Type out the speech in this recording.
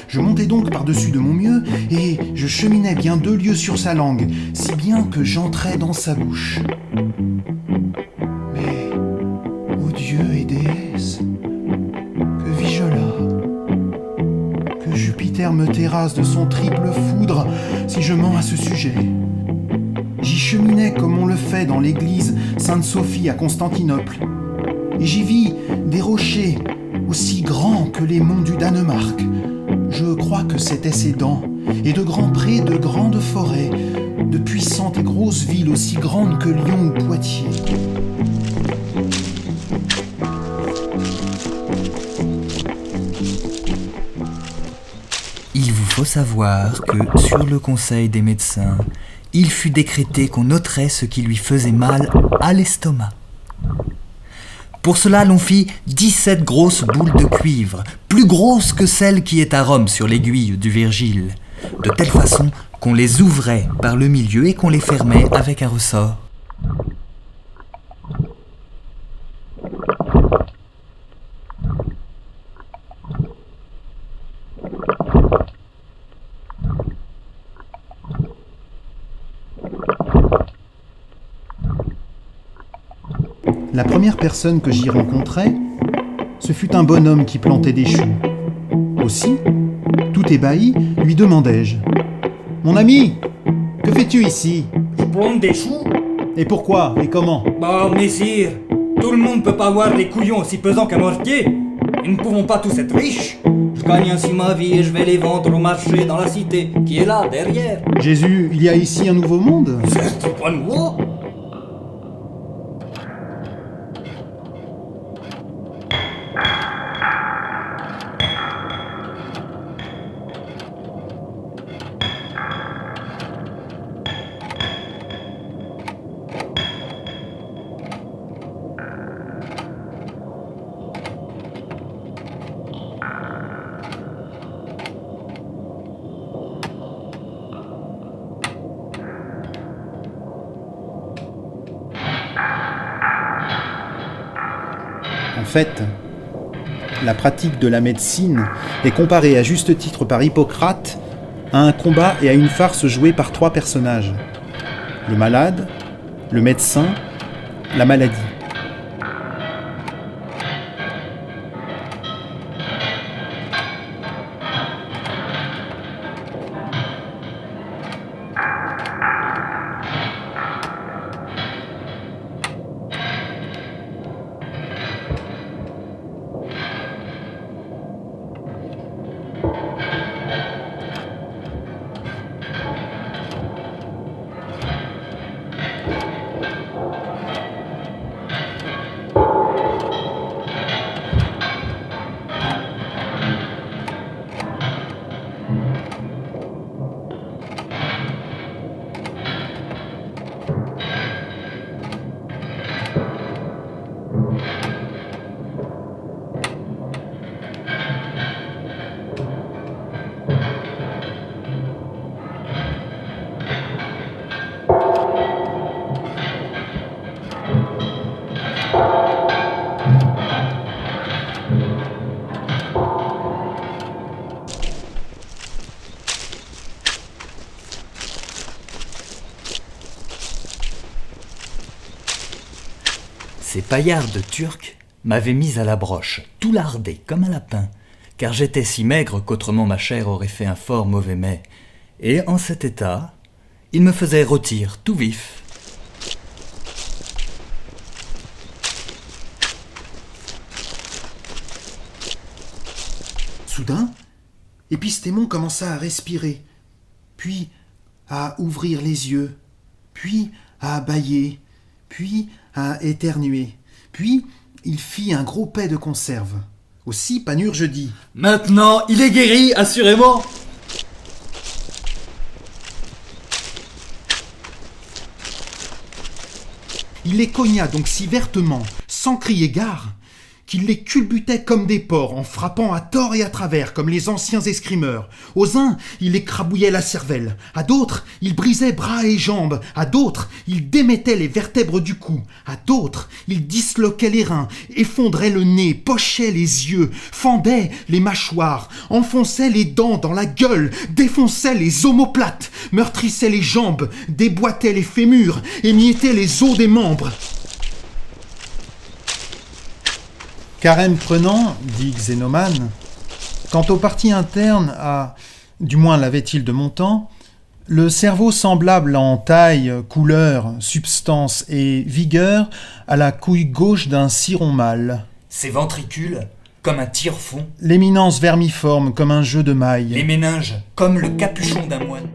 Je montai donc par-dessus de mon mieux, et je cheminai bien 2 lieues sur sa langue, si bien que j'entrai dans sa bouche. Mais, ô dieux et déesses, que vis-je là? Que Jupiter me terrasse de son triple foudre, si je mens à ce sujet. J'y cheminai comme on le fait dans l'église Sainte-Sophie à Constantinople, et j'y vis des rochers aussi grands que les monts du Danemark. Je crois que c'étaient ses dents, et de grands prés, de grandes forêts, de puissantes et grosses villes aussi grandes que Lyon ou Poitiers. Il vous faut savoir que, sur le conseil des médecins, il fut décrété qu'on ôterait ce qui lui faisait mal à l'estomac. Pour cela, l'on fit 17 grosses boules de cuivre, plus grosses que celle qui est à Rome sur l'aiguille du Virgile, de telle façon qu'on les ouvrait par le milieu et qu'on les fermait avec un ressort. La première personne que j'y rencontrai, ce fut un bonhomme qui plantait des choux. Aussi, tout ébahi, lui demandai-je : « Mon ami, que fais-tu ici ? Je plante des choux ? Et pourquoi ? Et comment ? Bah, messire, tout le monde peut pas avoir des couillons aussi pesants qu'un mortier. Nous ne pouvons pas tous être riches. Je gagne ainsi ma vie et je vais les vendre au marché dans la cité, qui est là, derrière. Jésus, il y a ici un nouveau monde ? C'est pas nouveau. En fait, la pratique de la médecine est comparée à juste titre par Hippocrate à un combat et à une farce jouée par 3 personnages : le malade, le médecin, la maladie. Ces paillardes turcs m'avaient mis à la broche, tout lardé comme un lapin, car j'étais si maigre qu'autrement ma chair aurait fait un fort mauvais mets, et en cet état, ils me faisaient rôtir tout vif. Soudain, Épistémon commença à respirer, puis à ouvrir les yeux, puis à bâiller, puis à éternuer, puis il fit un gros paix de conserve. Aussi, Panurge dit : « Maintenant, il est guéri, assurément. Il les cogna donc si vertement, sans crier gare, qu'il les culbutait comme des porcs en frappant à tort et à travers comme les anciens escrimeurs. Aux uns, il écrabouillait la cervelle, à d'autres, il brisait bras et jambes, à d'autres, il démettait les vertèbres du cou, à d'autres, il disloquait les reins, effondrait le nez, pochait les yeux, fendait les mâchoires, enfonçait les dents dans la gueule, défonçait les omoplates, meurtrissait les jambes, déboîtait les fémurs, émiettait les os des membres. Carême prenant, dit Xénomane, quant aux parties internes du moins l'avait-il de mon temps, le cerveau semblable en taille, couleur, substance et vigueur à la couille gauche d'un ciron mâle. Ses ventricules, comme un tire-fond. L'éminence vermiforme comme un jeu de mailles. Les méninges, comme le capuchon d'un moine.